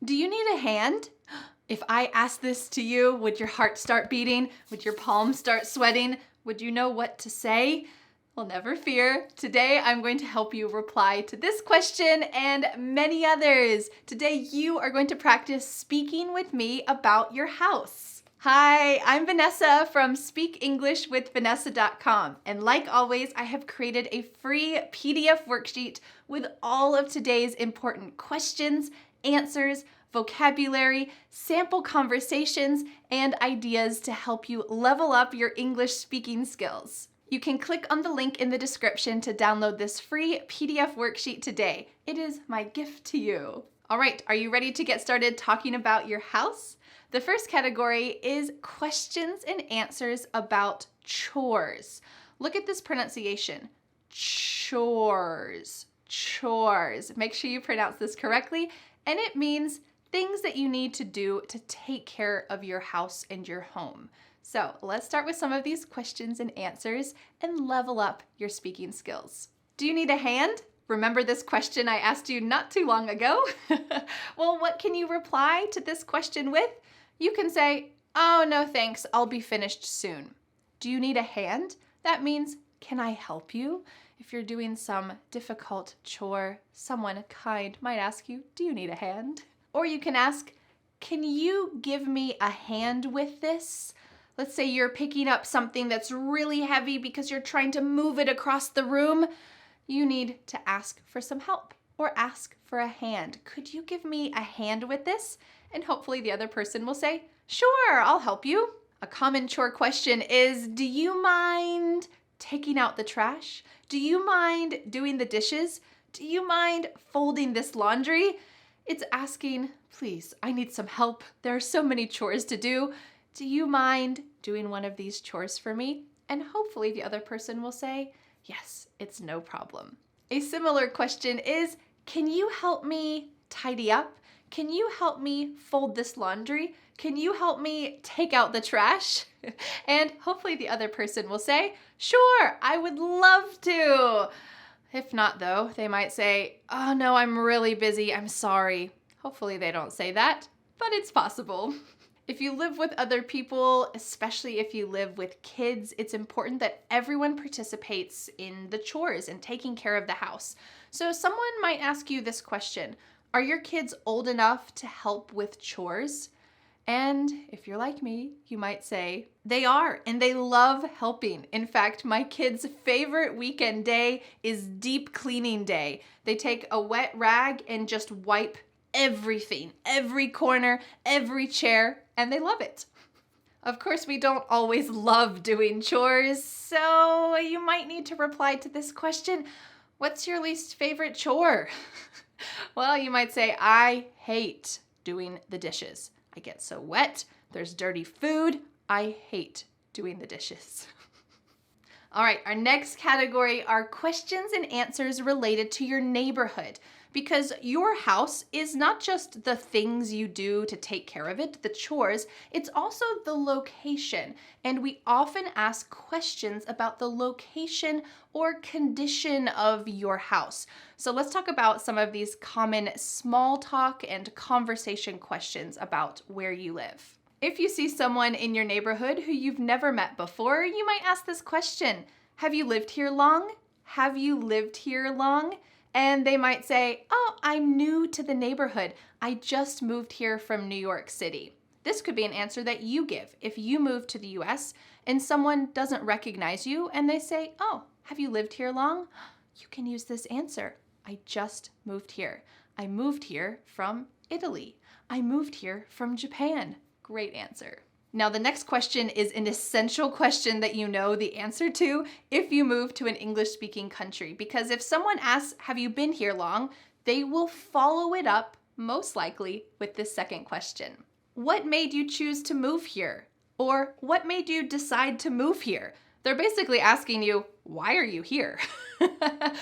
Do you need a hand? If I asked this to you, would your heart start beating? Would your palms start sweating? Would you know what to say? Well, never fear. Today, I'm going to help you reply to this question and many others. Today, you are going to practice speaking with me about your house. Hi, I'm Vanessa from speakenglishwithvanessa.com. And like always, I have created a free PDF worksheet with all of today's important questions, answers, vocabulary, sample conversations, and ideas to help you level up your English speaking skills. You can click on the link in the description to download this free PDF worksheet today. It is my gift to you. All right, are you ready to get started talking about your house? The first category is questions and answers about chores. Look at this pronunciation. Chores. Chores. Make sure you pronounce this correctly, and it means things that you need to do to take care of your house and your home. So let's start with some of these questions and answers and level up your speaking skills. Do you need a hand? Remember this question I asked you not too long ago? Well, what can you reply to this question with? You can say, "Oh, no thanks, I'll be finished soon." Do you need a hand? That means, can I help you? If you're doing some difficult chore, someone kind might ask you, do you need a hand? Or you can ask, can you give me a hand with this? Let's say you're picking up something that's really heavy because you're trying to move it across the room. You need to ask for some help or ask for a hand. Could you give me a hand with this? And hopefully the other person will say, sure, I'll help you. A common chore question is, do you mind taking out the trash? Do you mind doing the dishes? Do you mind folding this laundry? It's asking, please, I need some help. There are so many chores to do. Do you mind doing one of these chores for me? And hopefully the other person will say, yes, it's no problem. A similar question is, can you help me tidy up? Can you help me fold this laundry? Can you help me take out the trash? And hopefully the other person will say, sure, I would love to. If not, though, they might say, oh no, I'm really busy, I'm sorry. Hopefully they don't say that, but it's possible. If you live with other people, especially if you live with kids, it's important that everyone participates in the chores and taking care of the house. So someone might ask you this question, are your kids old enough to help with chores? And if you're like me, you might say, they are, and they love helping. In fact, my kids' favorite weekend day is deep cleaning day. They take a wet rag and just wipe everything, every corner, every chair, and they love it. Of course, we don't always love doing chores, so you might need to reply to this question, what's your least favorite chore? Well, you might say, I hate doing the dishes. I get so wet, there's dirty food, I hate doing the dishes. All right, our next category are questions and answers related to your neighborhood, because your house is not just the things you do to take care of it, the chores, it's also the location. And we often ask questions about the location or condition of your house. So let's talk about some of these common small talk and conversation questions about where you live. If you see someone in your neighborhood who you've never met before, you might ask this question, have you lived here long? Have you lived here long? And they might say, oh, I'm new to the neighborhood. I just moved here from New York City. This could be an answer that you give if you move to the US and someone doesn't recognize you and they say, oh, have you lived here long? You can use this answer. I just moved here. I moved here from Italy. I moved here from Japan. Great answer. Now, the next question is an essential question that you know the answer to if you move to an English-speaking country, because if someone asks, have you been here long? They will follow it up, most likely, with this second question. What made you choose to move here? Or what made you decide to move here? They're basically asking you, why are you here?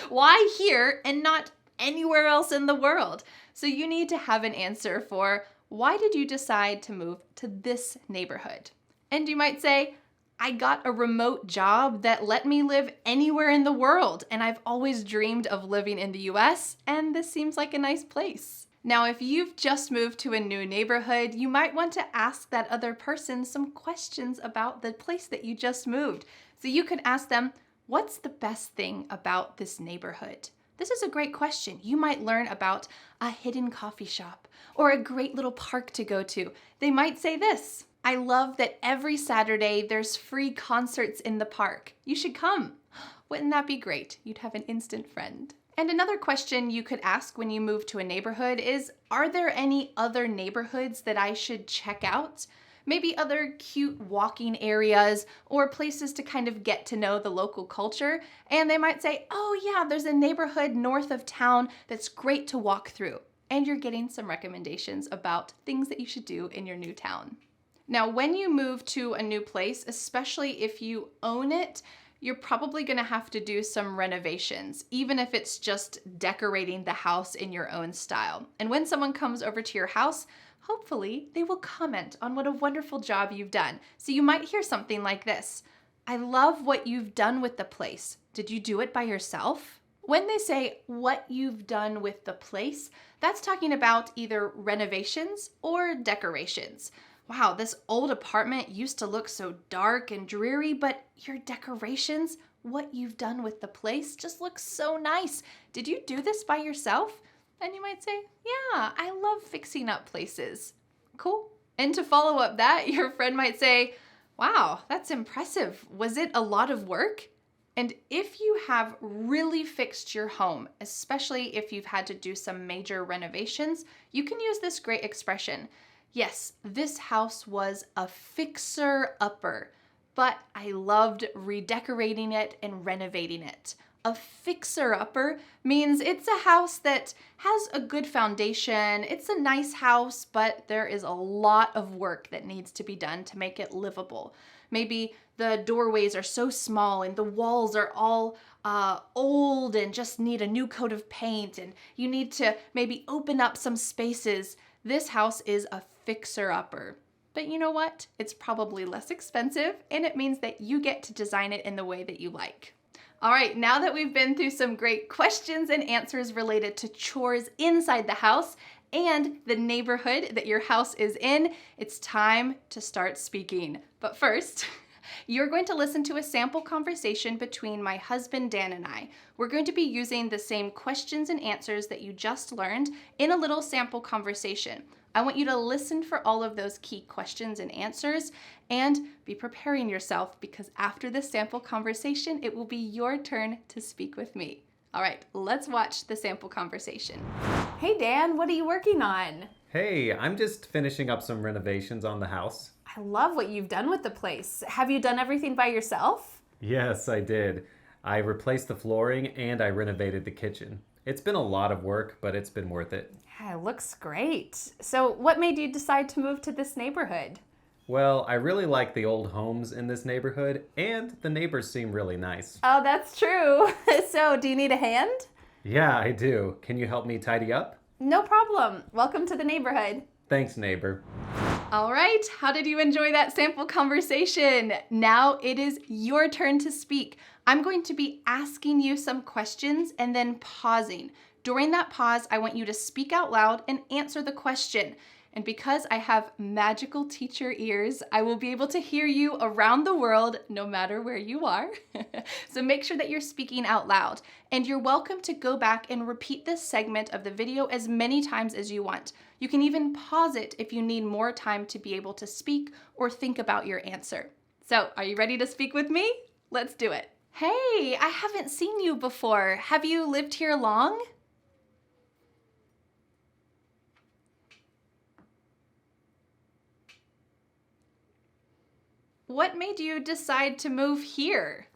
Why here and not anywhere else in the world? So you need to have an answer for, why did you decide to move to this neighborhood? And you might say, I got a remote job that let me live anywhere in the world, and I've always dreamed of living in the US, and this seems like a nice place. Now, if you've just moved to a new neighborhood, you might want to ask that other person some questions about the place that you just moved. So you could ask them, what's the best thing about this neighborhood? This is a great question. You might learn about a hidden coffee shop or a great little park to go to. They might say this, I love that every Saturday there's free concerts in the park. You should come. Wouldn't that be great? You'd have an instant friend. And another question you could ask when you move to a neighborhood is, are there any other neighborhoods that I should check out? Maybe other cute walking areas or places to kind of get to know the local culture. And they might say, oh yeah, there's a neighborhood north of town that's great to walk through. And you're getting some recommendations about things that you should do in your new town. Now, when you move to a new place, especially if you own it, you're probably gonna have to do some renovations, even if it's just decorating the house in your own style. And when someone comes over to your house, hopefully they will comment on what a wonderful job you've done. So you might hear something like this, I love what you've done with the place. Did you do it by yourself? When they say what you've done with the place, that's talking about either renovations or decorations. Wow, this old apartment used to look so dark and dreary, but your decorations, what you've done with the place, just looks so nice. Did you do this by yourself? And you might say, yeah, I love fixing up places. Cool. And to follow up that, your friend might say, wow, that's impressive. Was it a lot of work? And if you have really fixed your home, especially if you've had to do some major renovations, you can use this great expression. Yes, this house was a fixer-upper, but I loved redecorating it and renovating it. A fixer-upper means it's a house that has a good foundation. It's a nice house, but there is a lot of work that needs to be done to make it livable. Maybe the doorways are so small and the walls are all old and just need a new coat of paint, and you need to maybe open up some spaces. This house is a fixer-upper. But you know what? It's probably less expensive, and it means that you get to design it in the way that you like. All right, now that we've been through some great questions and answers related to chores inside the house and the neighborhood that your house is in, it's time to start speaking. But first, you're going to listen to a sample conversation between my husband Dan and I. We're going to be using the same questions and answers that you just learned in a little sample conversation. I want you to listen for all of those key questions and answers and be preparing yourself, because after this sample conversation, it will be your turn to speak with me. All right, let's watch the sample conversation. Hey Dan, what are you working on? Hey, I'm just finishing up some renovations on the house. I love what you've done with the place. Have you done everything by yourself? Yes, I did. I replaced the flooring and I renovated the kitchen. It's been a lot of work, but it's been worth it. Yeah, it looks great. So what made you decide to move to this neighborhood? Well, I really like the old homes in this neighborhood, and the neighbors seem really nice. Oh, that's true. So do you need a hand? Yeah, I do. Can you help me tidy up? No problem. Welcome to the neighborhood. Thanks, neighbor. All right, how did you enjoy that sample conversation? Now it is your turn to speak. I'm going to be asking you some questions and then pausing. During that pause, I want you to speak out loud and answer the question. And because I have magical teacher ears, I will be able to hear you around the world, no matter where you are. So make sure that you're speaking out loud. And you're welcome to go back and repeat this segment of the video as many times as you want. You can even pause it if you need more time to be able to speak or think about your answer. So, are you ready to speak with me? Let's do it. Hey, I haven't seen you before. Have you lived here long? What made you decide to move here?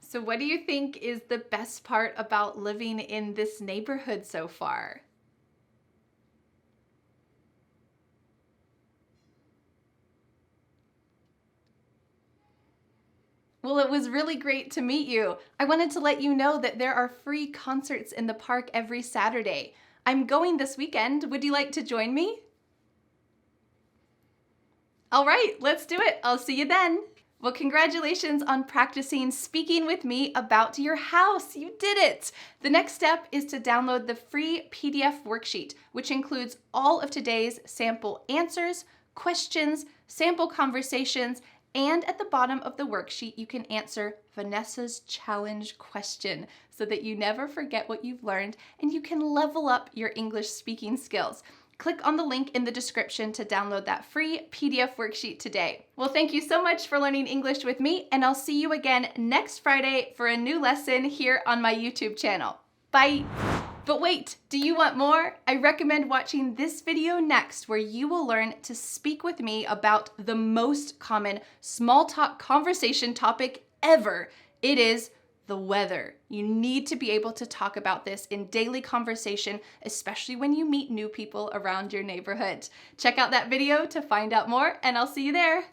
So what do you think is the best part about living in this neighborhood so far? Well, it was really great to meet you. I wanted to let you know that there are free concerts in the park every Saturday. I'm going this weekend. Would you like to join me? All right, let's do it. I'll see you then. Well, congratulations on practicing speaking with me about your house. You did it. The next step is to download the free PDF worksheet, which includes all of today's sample answers, questions, sample conversations, and at the bottom of the worksheet, you can answer Vanessa's challenge question so that you never forget what you've learned and you can level up your English speaking skills. Click on the link in the description to download that free PDF worksheet today. Well, thank you so much for learning English with me, and I'll see you again next Friday for a new lesson here on my YouTube channel. Bye! But wait, do you want more? I recommend watching this video next, where you will learn to speak with me about the most common small talk conversation topic ever. It is the weather. You need to be able to talk about this in daily conversation, especially when you meet new people around your neighborhood. Check out that video to find out more, and I'll see you there.